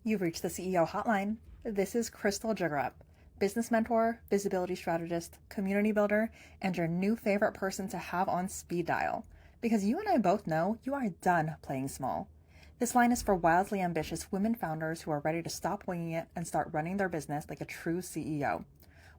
You've reached the CEO hotline. This is Krystal Jugarap, business mentor, visibility strategist, community builder, and your new favorite person to have on speed dial. Because you and I both know you are done playing small. This line is for wildly ambitious women founders who are ready to stop winging it and start running their business like a true CEO.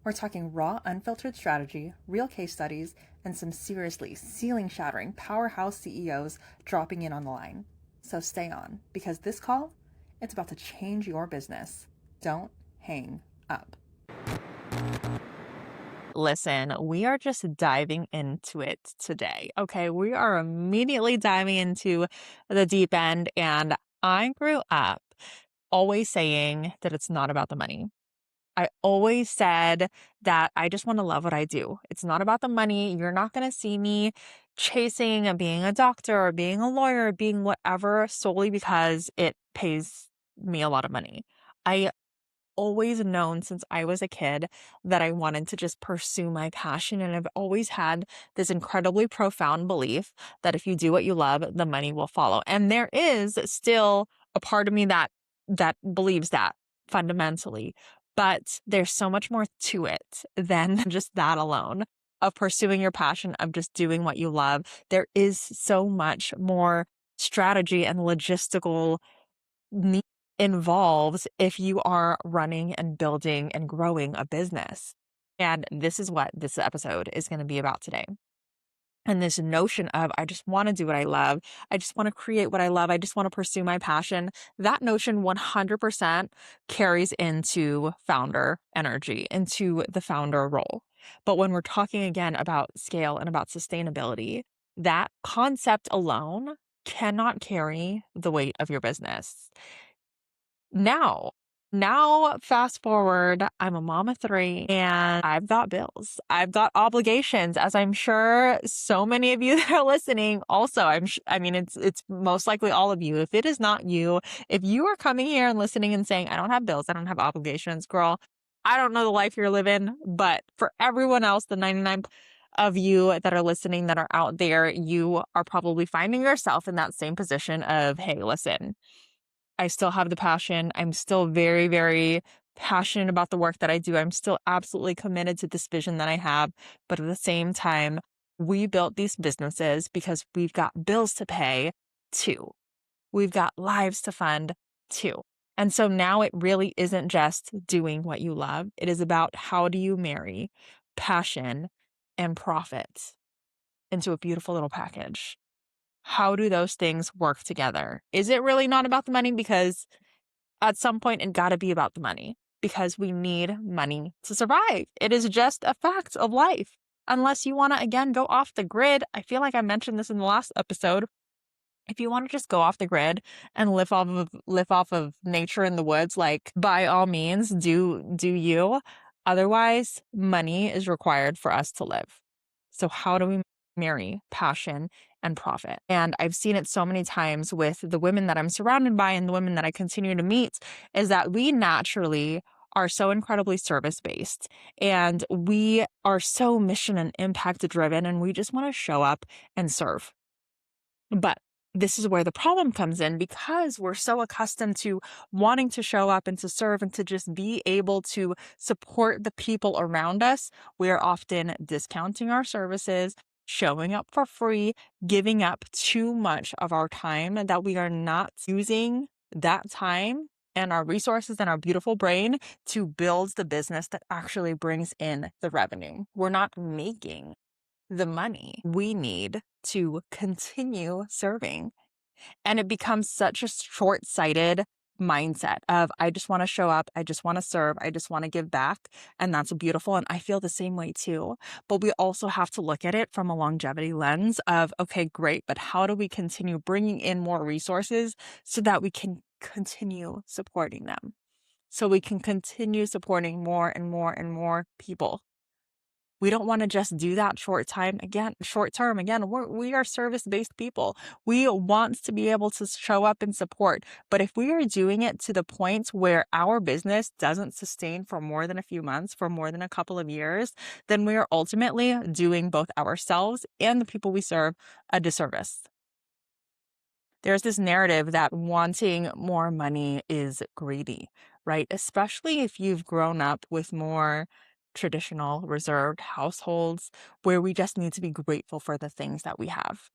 We're talking raw, unfiltered strategy, real case studies, and some seriously ceiling-shattering powerhouse CEOs dropping in on the line. So stay on, because this call, it's about to change your business. Don't hang up. Listen, we are just diving into it today. Okay, we are immediately diving into the deep end. And I grew up always saying that it's not about the money. I always said that I just want to love what I do. It's not about the money. You're not going to see me chasing and being a doctor or being a lawyer, or being whatever solely because it pays me a lot of money. I always known since I was a kid that I wanted to just pursue my passion. And I've always had this incredibly profound belief that if you do what you love, the money will follow. And there is still a part of me that believes that fundamentally, but there's so much more to it than just that alone of pursuing your passion, of just doing what you love. There is so much more strategy and logistical need involves if you are running and building and growing a business. And this is what this episode is going to be about today. And this notion of, I just want to do what I love. I just want to create what I love. I just want to pursue my passion. That notion 100% carries into founder energy, into the founder role. But when we're talking again about scale and about sustainability, that concept alone cannot carry the weight of your business. Now, fast forward, I'm a mom of three and I've got bills. I've got obligations, as I'm sure so many of you that are listening also. It's most likely all of you. If it is not you, if you are coming here and listening and saying, I don't have bills, I don't have obligations, girl, I don't know the life you're living, but for everyone else, the 99 of you that are listening that are out there, you are probably finding yourself in that same position of, hey, listen, I still have the passion. I'm still very, very passionate about the work that I do. I'm still absolutely committed to this vision that I have. But at the same time, we built these businesses because we've got bills to pay too. We've got lives to fund too. And so now it really isn't just doing what you love. It is about how do you marry passion and profit into a beautiful little package. How do those things work together? Is it really not about the money? Because at some point it got to be about the money because we need money to survive. It is just a fact of life. Unless you want to, again, go off the grid. I feel like I mentioned this in the last episode. If you want to just go off the grid and live off of nature in the woods, like by all means, do you. Otherwise, money is required for us to live. So how do we marry passion and profit? And I've seen it so many times with the women that I'm surrounded by and the women that I continue to meet is that we naturally are so incredibly service-based and we are so mission and impact driven and we just want to show up and serve. But this is where the problem comes in because we're so accustomed to wanting to show up and to serve and to just be able to support the people around us. We're often discounting our services, showing up for free, giving up too much of our time that we are not using that time and our resources and our beautiful brain to build the business that actually brings in the revenue. We're not making the money we need to continue serving. And it becomes such a short-sighted mindset of, I just want to show up. I just want to serve. I just want to give back. And that's beautiful. And I feel the same way too. But we also have to look at it from a longevity lens of, okay, great, but how do we continue bringing in more resources so that we can continue supporting them? So we can continue supporting more and more and more people. We don't want to just do that short term. Again, we are service-based people. We want to be able to show up and support. But if we are doing it to the point where our business doesn't sustain for more than a few months, for more than a couple of years, then we are ultimately doing both ourselves and the people we serve a disservice. there's this narrative that wanting more money is greedy, right? Especially if you've grown up with more traditional, reserved households where we just need to be grateful for the things that we have.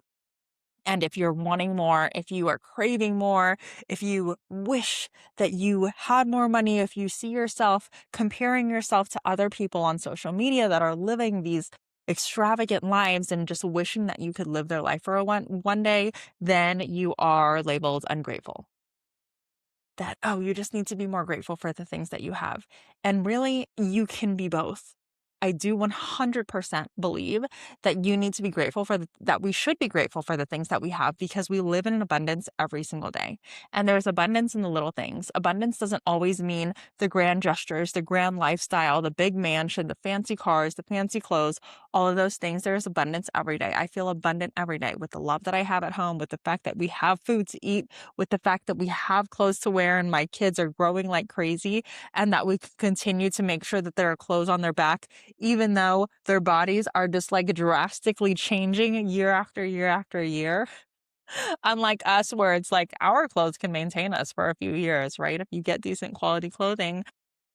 And if you're wanting more, if you are craving more, if you wish that you had more money, if you see yourself comparing yourself to other people on social media that are living these extravagant lives and just wishing that you could live their life for one day, then you are labeled ungrateful. That, oh, you just need to be more grateful for the things that you have. And really, you can be both. I do 100% believe that you need to be grateful that we should be grateful for the things that we have because we live in an abundance every single day. And there's abundance in the little things. Abundance doesn't always mean the grand gestures, the grand lifestyle, the big mansion, the fancy cars, the fancy clothes, all of those things. There's abundance every day. I feel abundant every day with the love that I have at home, with the fact that we have food to eat, with the fact that we have clothes to wear and my kids are growing like crazy, and that we continue to make sure that there are clothes on their back even though their bodies are just like drastically changing year after year after year. Unlike us, where it's like our clothes can maintain us for a few years, right? If you get decent quality clothing.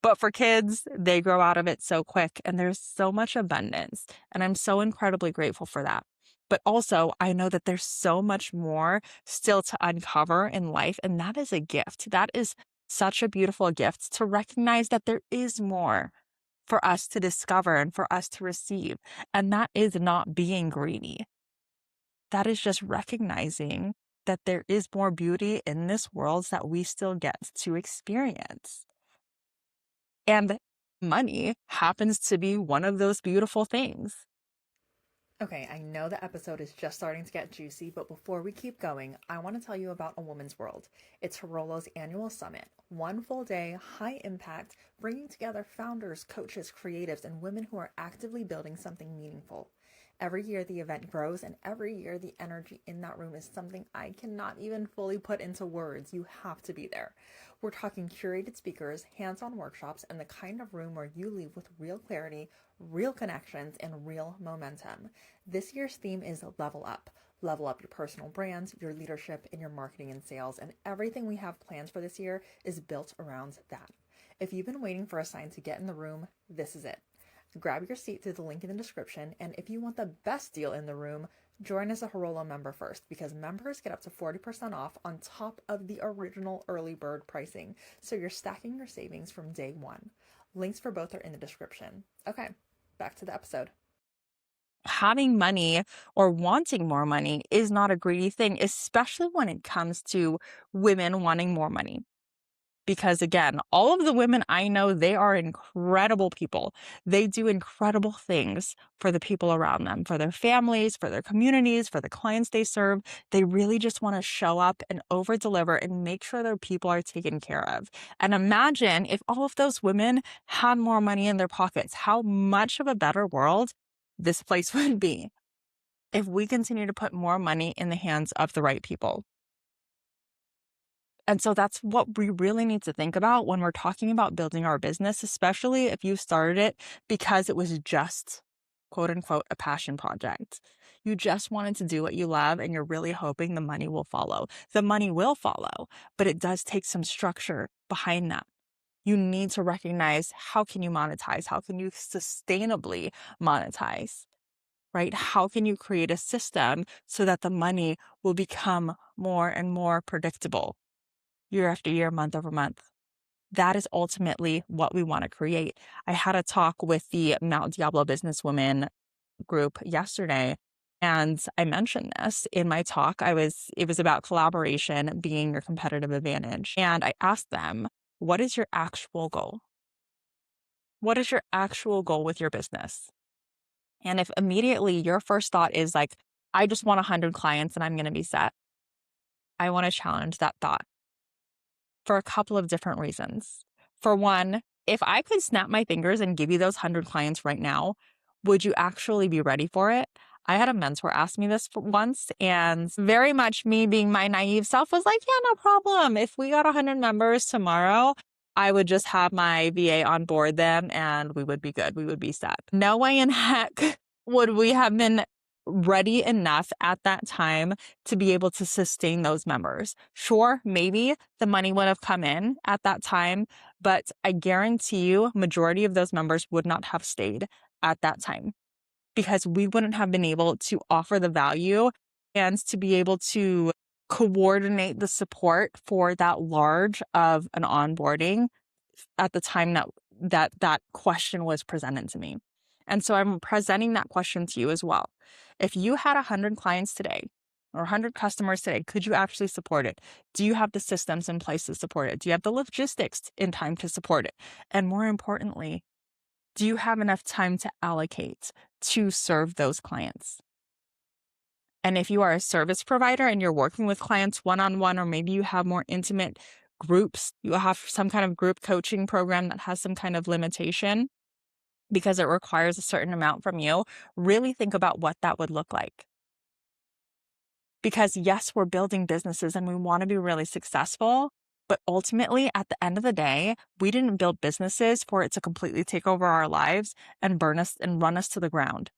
But for kids, they grow out of it so quick and there's so much abundance. And I'm so incredibly grateful for that. But also, I know that there's so much more still to uncover in life. And that is a gift. That is such a beautiful gift to recognize that there is more for us to discover and for us to receive. And that is not being greedy. That is just recognizing that there is more beauty in this world that we still get to experience. And money happens to be one of those beautiful things. Okay, I know the episode is just starting to get juicy, but before we keep going, I want to tell you about A Woman's World. It's Harolo's annual summit, one full day, high impact, bringing together founders, coaches, creatives, and women who are actively building something meaningful. Every year the event grows, and every year the energy in that room is something I cannot even fully put into words. You have to be there. We're talking curated speakers, hands on workshops, and the kind of room where you leave with real clarity, real connections, and real momentum. This year's theme is Level Up. Level up your personal brands, your leadership, and your marketing and sales, and everything we have planned for this year is built around that. If you've been waiting for a sign to get in the room, this is it. Grab your seat through the link in the description, and if you want the best deal in the room, join as a Harolo member first, because members get up to 40% off on top of the original early bird pricing, so you're stacking your savings from day one. Links for both are in the description. Okay, back to the episode. Having money or wanting more money is not a greedy thing, especially when it comes to women wanting more money. Because again, all of the women I know, they are incredible people. They do incredible things for the people around them, for their families, for their communities, for the clients they serve. They really just want to show up and over deliver and make sure their people are taken care of. And imagine if all of those women had more money in their pockets, how much of a better world this place would be if we continue to put more money in the hands of the right people. And so that's what we really need to think about when we're talking about building our business, especially if you started it because it was just, quote unquote, a passion project. You just wanted to do what you love and you're really hoping the money will follow. The money will follow, but it does take some structure behind that. You need to recognize, how can you monetize? How can you sustainably monetize? Right? How can you create a system so that the money will become more and more predictable year after year, month over month? That is ultimately what we want to create. I had a talk with the Mount Diablo businesswomen group yesterday, and I mentioned this in my talk. It was about collaboration being your competitive advantage. And I asked them, what is your actual goal? What is your actual goal with your business? And if immediately your first thought is like, I just want 100 clients and I'm going to be set, I want to challenge that thought for a couple of different reasons. For one, if I could snap my fingers and give you those 100 clients right now, would you actually be ready for it? I had a mentor ask me this once, and very much me being my naive self was like, yeah, no problem. If we got 100 members tomorrow, I would just have my VA on board them and we would be good. We would be set. No way in heck would we have been ready enough at that time to be able to sustain those members. Sure, maybe the money would have come in at that time, but I guarantee you majority of those members would not have stayed at that time because we wouldn't have been able to offer the value and to be able to coordinate the support for that large of an onboarding at the time that question was presented to me. And so I'm presenting that question to you as well. If you had 100 clients today or 100 customers today, could you actually support it? Do you have the systems in place to support it? Do you have the logistics in time to support it? And more importantly, do you have enough time to allocate to serve those clients? And if you are a service provider and you're working with clients one-on-one, or maybe you have more intimate groups, you have some kind of group coaching program that has some kind of limitation because it requires a certain amount from you, really think about what that would look like. Because yes, we're building businesses and we want to be really successful, but ultimately at the end of the day, we didn't build businesses for it to completely take over our lives and burn us and run us to the ground.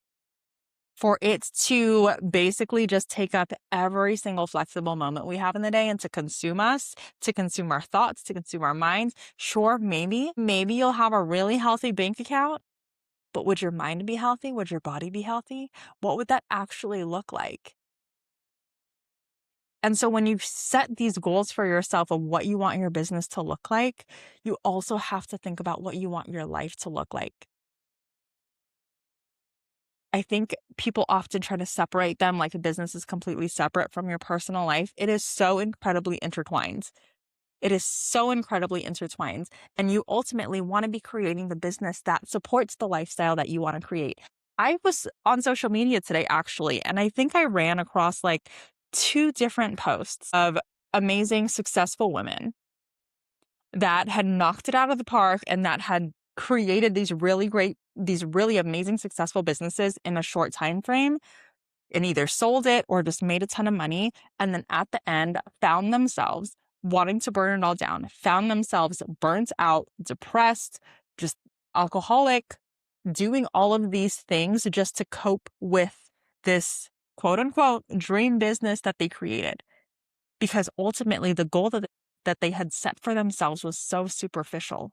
For it to basically just take up every single flexible moment we have in the day and to consume us, to consume our thoughts, to consume our minds. Sure, maybe you'll have a really healthy bank account, but would your mind be healthy? Would your body be healthy? What would that actually look like? And so when you set these goals for yourself of what you want your business to look like, you also have to think about what you want your life to look like. I think people often try to separate them like a business is completely separate from your personal life. It is so incredibly intertwined. It is so incredibly intertwined. And you ultimately want to be creating the business that supports the lifestyle that you want to create. I was on social media today, actually, and I think I ran across like 2 different posts of amazing, successful women that had knocked it out of the park and that had created these really amazing, successful businesses in a short time frame and either sold it or just made a ton of money. And then at the end, found themselves wanting to burn it all down, found themselves burnt out, depressed, just alcoholic, doing all of these things just to cope with this quote unquote dream business that they created. Because ultimately the goal that they had set for themselves was so superficial.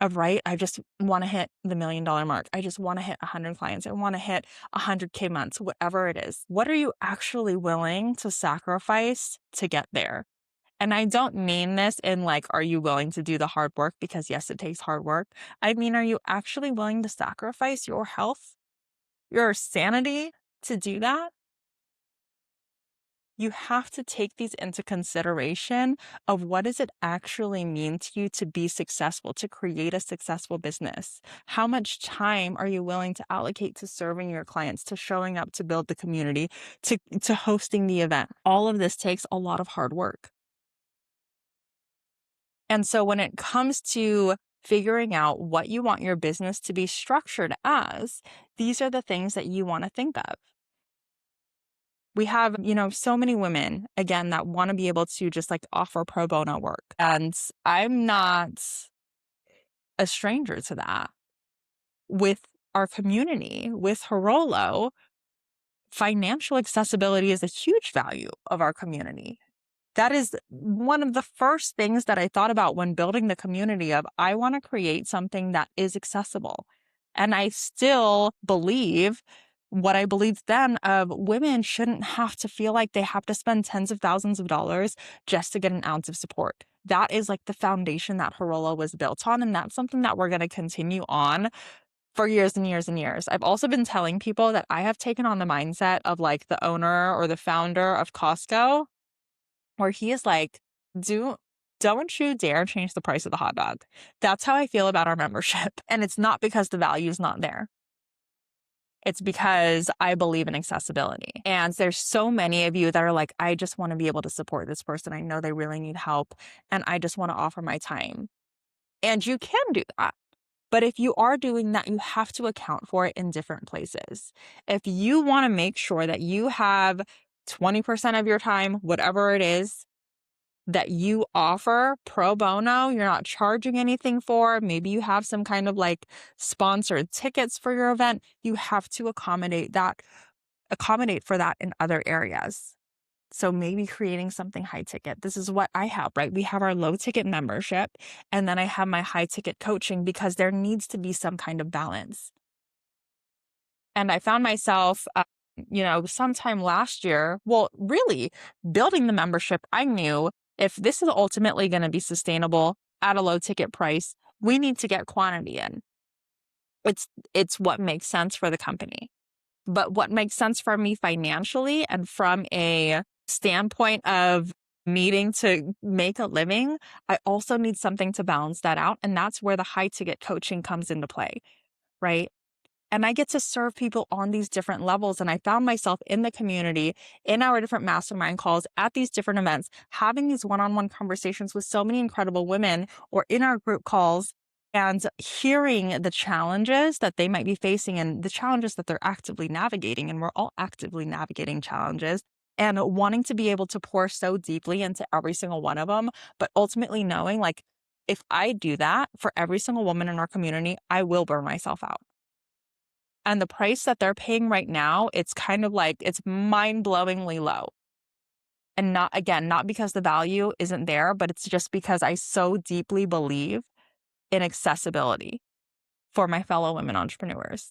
Of right, I just want to hit the $1 million mark. I just want to hit 100 clients. I want to hit 100K months, whatever it is. What are you actually willing to sacrifice to get there? And I don't mean this in like, are you willing to do the hard work? Because yes, it takes hard work. I mean, are you actually willing to sacrifice your health, your sanity to do that? You have to take these into consideration of what does it actually mean to you to be successful, to create a successful business? How much time are you willing to allocate to serving your clients, to showing up to build the community, to hosting the event? All of this takes a lot of hard work. And so when it comes to figuring out what you want your business to be structured as, these are the things that you want to think of. We have, so many women, again, that want to be able to just like offer pro bono work. And I'm not a stranger to that. With our community, with Horolo, financial accessibility is a huge value of our community. That is one of the first things that I thought about when building the community of I want to create something that is accessible. And I still believe what I believed then of women shouldn't have to feel like they have to spend tens of thousands of dollars just to get an ounce of support. That is like the foundation that Horolo was built on. And that's something that we're going to continue on for years and years and years. I've also been telling people that I have taken on the mindset of like the owner or the founder of Costco, where he is like, don't you dare change the price of the hot dog. That's how I feel about our membership. And it's not because the value is not there. It's because I believe in accessibility. And there's so many of you that are like, I just want to be able to support this person. I know they really need help and I just want to offer my time. And you can do that. But if you are doing that, you have to account for it in different places. If you want to make sure that you have 20% of your time, whatever it is, that you offer pro bono, you're not charging anything for, maybe you have some kind of like sponsored tickets for your event, you have to accommodate that accommodate for that in other areas. So maybe creating something high ticket. This is what I have, right? We have our low ticket membership, and then I have my high ticket coaching because there needs to be some kind of balance. And I found myself, sometime last year, well, really building the membership. I knew if this is ultimately going to be sustainable at a low ticket price, we need to get quantity in. It's what makes sense for the company. But what makes sense for me financially and from a standpoint of needing to make a living, I also need something to balance that out. And that's where the high ticket coaching comes into play, right? And I get to serve people on these different levels. And I found myself in the community, in our different mastermind calls, at these different events, having these one-on-one conversations with so many incredible women, or in our group calls, and hearing the challenges that they might be facing and the challenges that they're actively navigating. And we're all actively navigating challenges, and wanting to be able to pour so deeply into every single one of them. But ultimately knowing, like, if I do that for every single woman in our community, I will burn myself out. And the price that they're paying right now, it's kind of like, it's mind-blowingly low. And not because the value isn't there, but it's just because I so deeply believe in accessibility for my fellow women entrepreneurs.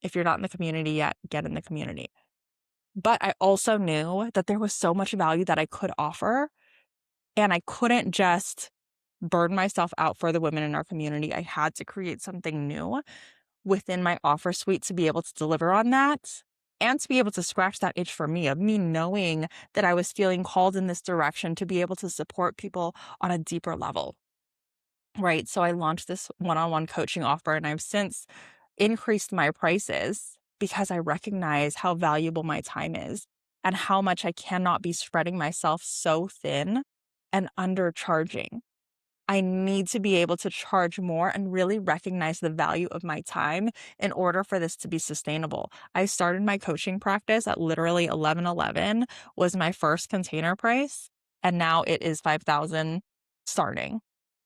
If you're not in the community yet, get in the community. But I also knew that there was so much value that I could offer, and I couldn't just burn myself out for the women in our community. I had to create something new within my offer suite to be able to deliver on that, and to be able to scratch that itch for me, of me knowing that I was feeling called in this direction to be able to support people on a deeper level. Right. So I launched this one-on-one coaching offer, and I've since increased my prices because I recognize how valuable my time is and how much I cannot be spreading myself so thin and undercharging. I need to be able to charge more and really recognize the value of my time in order for this to be sustainable. I started my coaching practice at literally 1111 was my first container price, and now it is 5,000 starting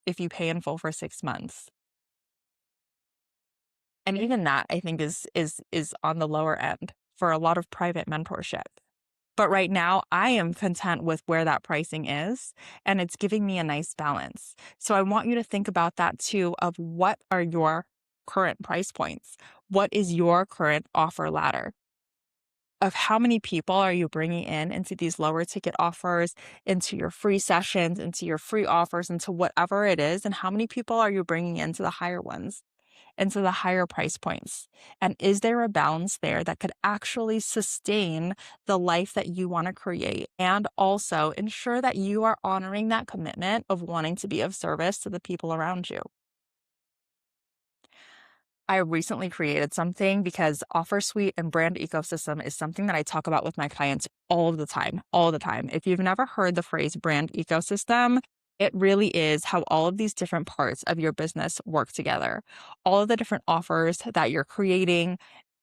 if you pay in full for 6 months. And even that, I think, is on the lower end for a lot of private mentorship. But right now, I am content with where that pricing is, and it's giving me a nice balance. So I want you to think about that too, of what are your current price points? What is your current offer ladder? Of how many people are you bringing in into these lower ticket offers, into your free sessions, into your free offers, into whatever it is, and how many people are you bringing into the higher ones? Into the higher price points? And is there a balance there that could actually sustain the life that you want to create, and also ensure that you are honoring that commitment of wanting to be of service to the people around you? I recently created something because offer suite and brand ecosystem is something that I talk about with my clients all the time, all the time. If you've never heard the phrase brand ecosystem, it really is how all of these different parts of your business work together. All of the different offers that you're creating,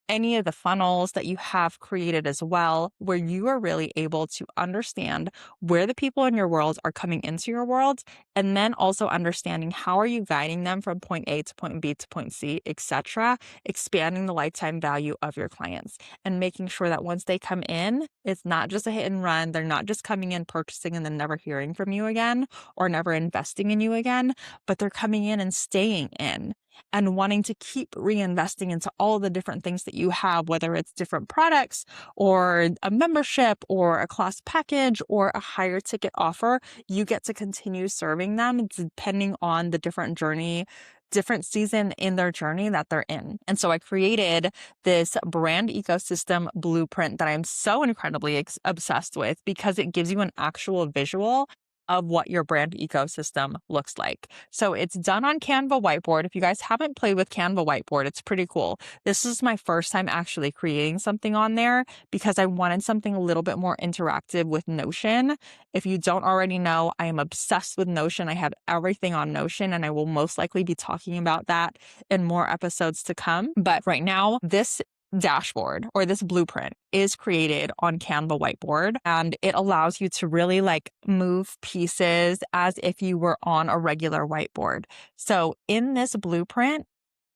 any of the funnels that you have created as well, where you are really able to understand where the people in your world are coming into your world, and then also understanding how are you guiding them from point A to point B to point C, etc., expanding the lifetime value of your clients, and making sure that once they come in, it's not just a hit and run. They're not just coming in, purchasing, and then never hearing from you again, or never investing in you again, but they're coming in and staying in and wanting to keep reinvesting into all the different things that you have, whether it's different products or a membership or a class package or a higher ticket offer. You get to continue serving them depending on the different journey, different season in their journey that they're in. And so I created this brand ecosystem blueprint that I'm so incredibly obsessed with, because it gives you an actual visual of what your brand ecosystem looks like. So it's done on Canva whiteboard. If you guys haven't played with Canva whiteboard, it's pretty cool. This is my first time actually creating something on there because I wanted something a little bit more interactive with Notion. If you don't already know, I am obsessed with Notion. I have everything on Notion, and I will most likely be talking about that in more episodes to come. But right now, this dashboard or this blueprint is created on Canva whiteboard, and it allows you to really like move pieces as if you were on a regular whiteboard. So in this blueprint,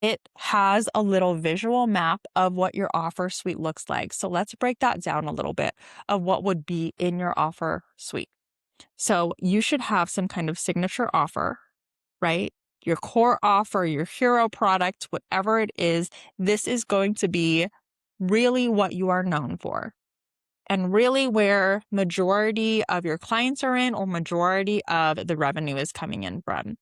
it has a little visual map of what your offer suite looks like. So let's break that down a little bit of what would be in your offer suite. So you should have some kind of signature offer, right? Your core offer, your hero product, whatever it is, this is going to be really what you are known for. And really where majority of your clients are in or majority of the revenue is coming in from.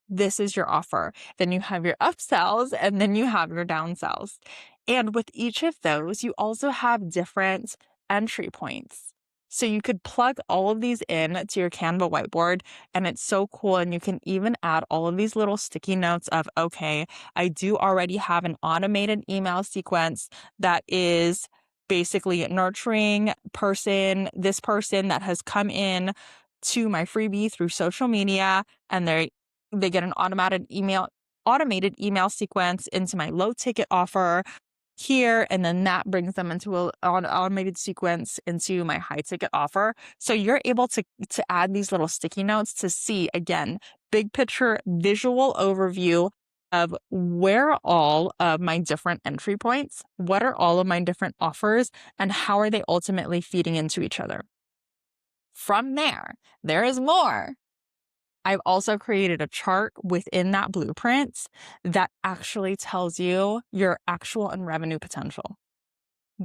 This is your offer. Then you have your upsells and then you have your downsells. And with each of those, you also have different entry points. So you could plug all of these in to your Canva whiteboard and it's so cool. And you can even add all of these little sticky notes of, okay, I do already have an automated email sequence that is basically nurturing this person that has come in to my freebie through social media and they get an automated email sequence into my low ticket offer here, and then that brings them into an automated sequence into my high ticket offer. So you're able to add these little sticky notes to see, again, big picture visual overview of where are all of my different entry points, what are all of my different offers, and how are they ultimately feeding into each other. From there is more. I've also created a chart within that blueprint that actually tells you your actual and revenue potential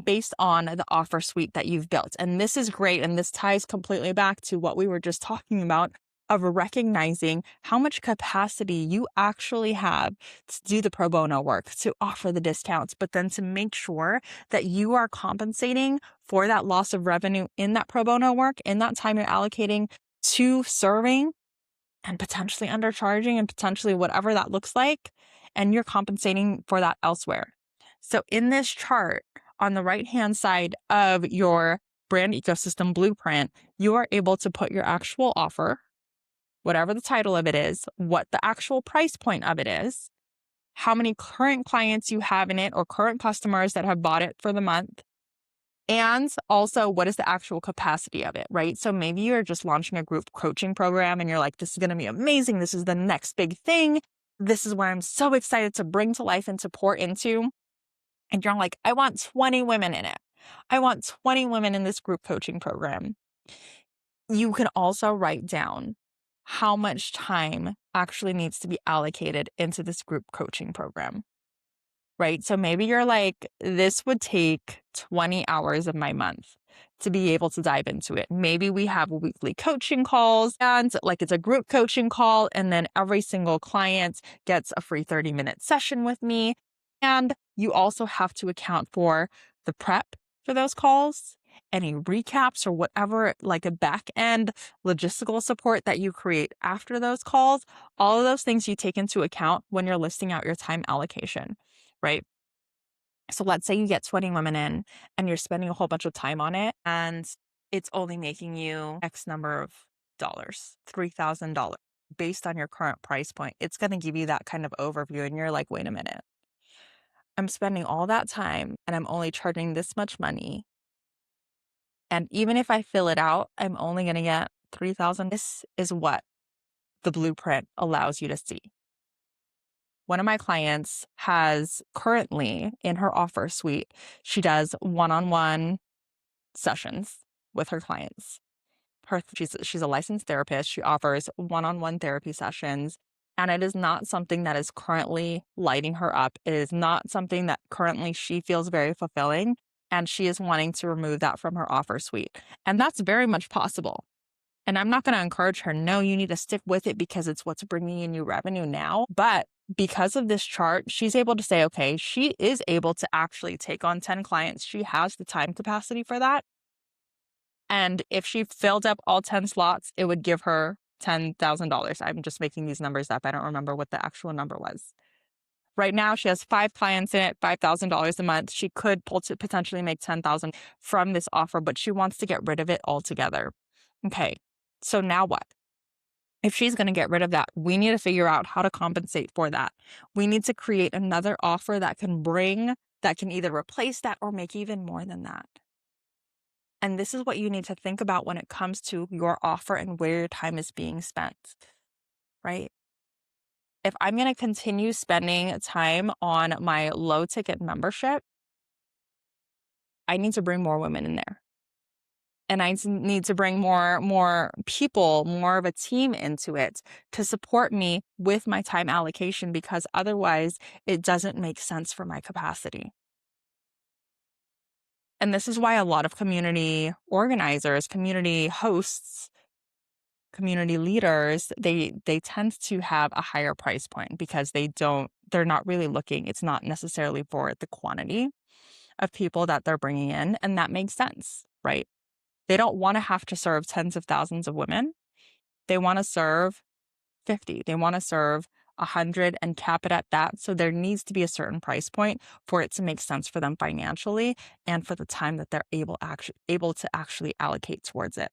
based on the offer suite that you've built. And this is great. And this ties completely back to what we were just talking about of recognizing how much capacity you actually have to do the pro bono work, to offer the discounts, but then to make sure that you are compensating for that loss of revenue in that pro bono work, in that time you're allocating to serving and potentially undercharging and potentially whatever that looks like. And you're compensating for that elsewhere. So in this chart on the right-hand side of your brand ecosystem blueprint, you are able to put your actual offer, whatever the title of it is, what the actual price point of it is, how many current clients you have in it or current customers that have bought it for the month, and also what is the actual capacity of it, right? So maybe you're just launching a group coaching program and you're like, this is going to be amazing. This is the next big thing. This is where I'm so excited to bring to life and to pour into. And you're like, I want 20 women in it. I want 20 women in this group coaching program. You can also write down how much time actually needs to be allocated into this group coaching program. Right? So maybe you're like, this would take 20 hours of my month to be able to dive into it. Maybe we have weekly coaching calls and like it's a group coaching call. And then every single client gets a free 30-minute session with me. And you also have to account for the prep for those calls, any recaps or whatever, like a back end logistical support that you create after those calls. All of those things you take into account when you're listing out your time allocation. Right? So let's say you get 20 women in and you're spending a whole bunch of time on it and it's only making you X number of dollars, $3,000 based on your current price point. It's going to give you that kind of overview and you're like, wait a minute, I'm spending all that time and I'm only charging this much money. And even if I fill it out, I'm only going to get 3,000. This is what the blueprint allows you to see. One of my clients has currently in her offer suite, she does one-on-one sessions with her clients. She's a licensed therapist. She offers one-on-one therapy sessions, and it is not something that is currently lighting her up. It is not something that currently she feels very fulfilling, and she is wanting to remove that from her offer suite. And that's very much possible. And I'm not going to encourage her, no, you need to stick with it because it's what's bringing in you revenue now. But because of this chart, she's able to say, okay, she is able to actually take on 10 clients. She has the time capacity for that. And if she filled up all 10 slots, it would give her $10,000. I'm just making these numbers up. I don't remember what the actual number was. Right now, she has 5 clients in it, $5,000 a month. She could potentially make $10,000 from this offer, but she wants to get rid of it altogether. Okay, so now what? If she's going to get rid of that, we need to figure out how to compensate for that. We need to create another offer that can either replace that or make even more than that. And this is what you need to think about when it comes to your offer and where your time is being spent, right? if I'm going to continue spending time on my low ticket membership, I need to bring more women in there. And I need to bring more people, more of a team into it to support me with my time allocation, because otherwise it doesn't make sense for my capacity. And this is why a lot of community organizers, community hosts, community leaders, they tend to have a higher price point, because they're not really looking, it's not necessarily for the quantity of people that they're bringing in, and that makes sense, right? They don't want to have to serve tens of thousands of women. They want to serve 50. They want to serve 100 and cap it at that. So there needs to be a certain price point for it to make sense for them financially, and for the time that they're able to actually allocate towards it.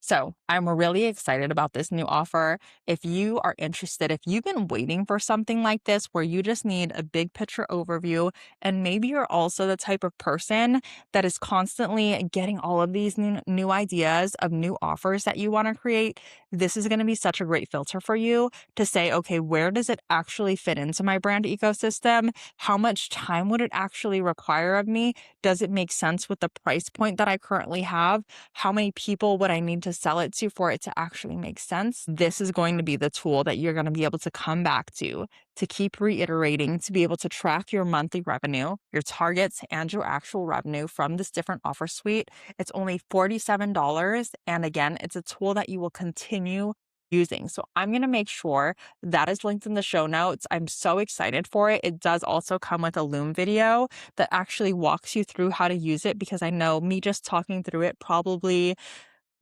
So I'm really excited about this new offer. If you are interested, if you've been waiting for something like this where you just need a big picture overview, and maybe you're also the type of person that is constantly getting all of these new ideas of new offers that you want to create, this is going to be such a great filter for you to say, okay, where does it actually fit into my brand ecosystem? How much time would it actually require of me? Does it make sense with the price point that I currently have? How many people would I need to sell it to for it to actually make sense? This is going to be the tool that you're going to be able to come back to keep reiterating, to be able to track your monthly revenue, your targets, and your actual revenue from this different offer suite. It's only $47. And again, it's a tool that you will continue using. So I'm going to make sure that is linked in the show notes. I'm so excited for it. It does also come with a Loom video that actually walks you through how to use it, because I know me just talking through it probably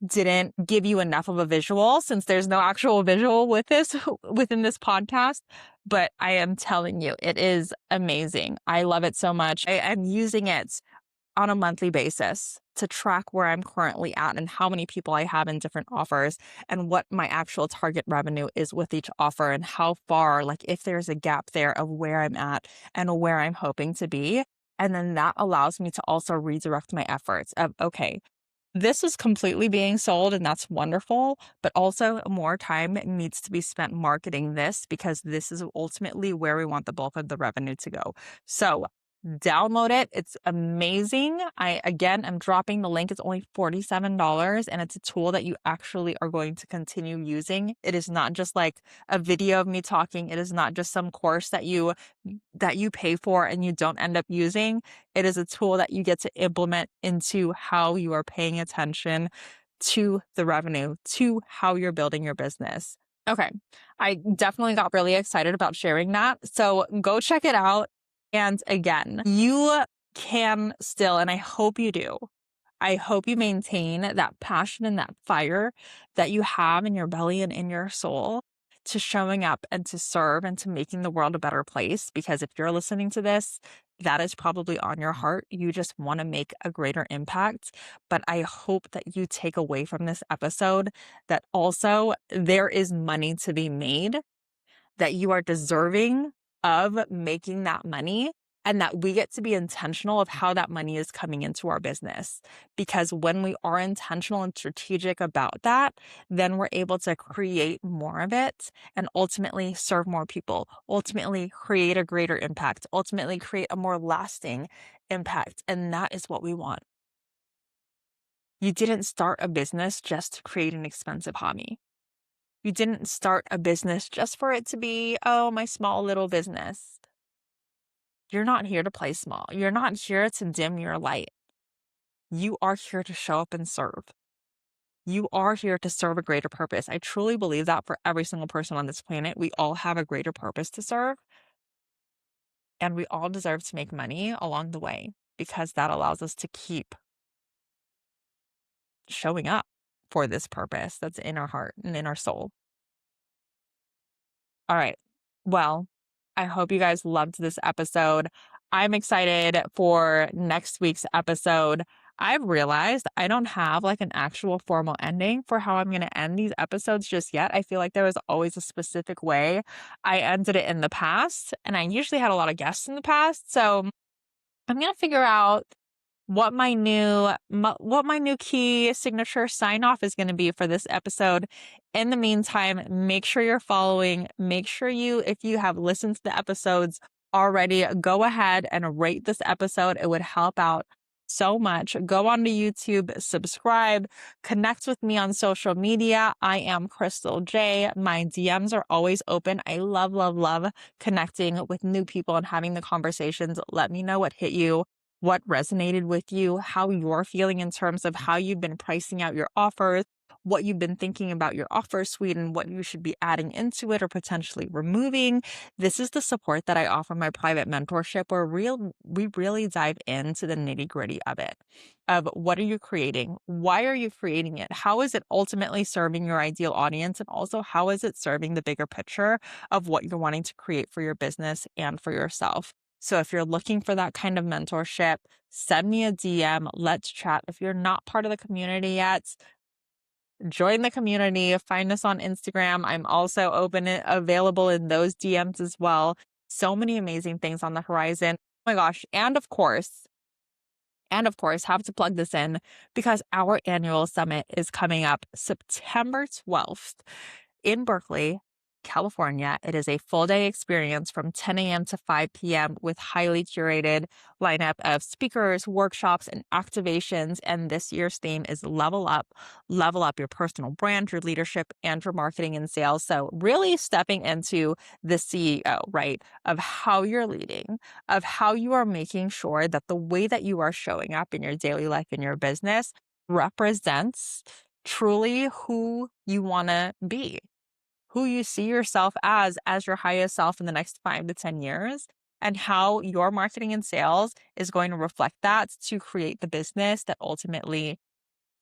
didn't give you enough of a visual, since there's no actual visual with this within this podcast. But I am telling you, it is amazing. I love it so much. I'm using it on a monthly basis to track where I'm currently at and how many people I have in different offers, and what my actual target revenue is with each offer, and how far, like if there's a gap there of where I'm at and where I'm hoping to be. And then that allows me to also redirect my efforts of, okay, this is completely being sold and that's wonderful, but also more time needs to be spent marketing this, because this is ultimately where we want the bulk of the revenue to go. So download it. It's amazing. Again, I'm dropping the link. It's only $47, and it's a tool that you actually are going to continue using. It is not just like a video of me talking. It is not just some course that you pay for and you don't end up using. It is a tool that you get to implement into how you are paying attention to the revenue, to how you're building your business. Okay. I definitely got really excited about sharing that. So go check it out. And again, you can still, and I hope you do, I hope you maintain that passion and that fire that you have in your belly and in your soul to showing up and to serve and to making the world a better place. Because if you're listening to this, that is probably on your heart. You just want to make a greater impact. But I hope that you take away from this episode that also there is money to be made, that you are deserving of making that money, and that we get to be intentional of how that money is coming into our business. Because when we are intentional and strategic about that, then we're able to create more of it and ultimately serve more people, ultimately create a greater impact, ultimately create a more lasting impact. And that is what we want. You didn't start a business just to create an expensive hobby. You didn't start a business just for it to be, oh, my small little business. You're not here to play small. You're not here to dim your light. You are here to show up and serve. You are here to serve a greater purpose. I truly believe that for every single person on this planet, we all have a greater purpose to serve. And we all deserve to make money along the way, because that allows us to keep showing up for this purpose that's in our heart and in our soul. All right. Well, I hope you guys loved this episode. I'm excited for next week's episode. I've realized I don't have like an actual formal ending for how I'm going to end these episodes just yet. I feel like there was always a specific way I ended it in the past, and I usually had a lot of guests in the past. So I'm going to figure out what my new key signature sign off is going to be for this episode. In the meantime, make sure you're following. Make sure if you have listened to the episodes already, go ahead and rate this episode. It would help out so much. Go onto YouTube, subscribe, connect with me on social media. I am Krystal J. My DMs are always open. I love, love, love connecting with new people and having the conversations. Let me know what hit you, what resonated with you, how you're feeling in terms of how you've been pricing out your offers, what you've been thinking about your offer suite and what you should be adding into it or potentially removing. This is the support that I offer my private mentorship, where we really dive into the nitty-gritty of it. Of what are you creating? Why are you creating it? How is it ultimately serving your ideal audience? And also, how is it serving the bigger picture of what you're wanting to create for your business and for yourself? So if you're looking for that kind of mentorship, send me a DM. Let's chat. If you're not part of the community yet, join the community. Find us on Instagram. I'm also available in those DMs as well. So many amazing things on the horizon. Oh my gosh. And of course, have to plug this in because our annual summit is coming up September 12th in Berkeley, California. It is a full day experience from 10 a.m. to 5 p.m. with highly curated lineup of speakers, workshops, and activations. And this year's theme is level up your personal brand, your leadership, and your marketing and sales. So really stepping into the CEO, right, of how you're leading, of how you are making sure that the way that you are showing up in your daily life in your business represents truly who you want to be, who you see yourself as your highest self in the next 5 to 10 years, and how your marketing and sales is going to reflect that to create the business that ultimately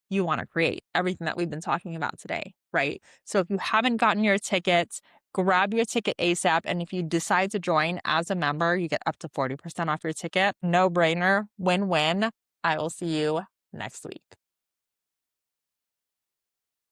you want to create. Everything that we've been talking about today, right? So if you haven't gotten your tickets, grab your ticket ASAP. And if you decide to join as a member, you get up to 40% off your ticket. No brainer, win-win. I will see you next week.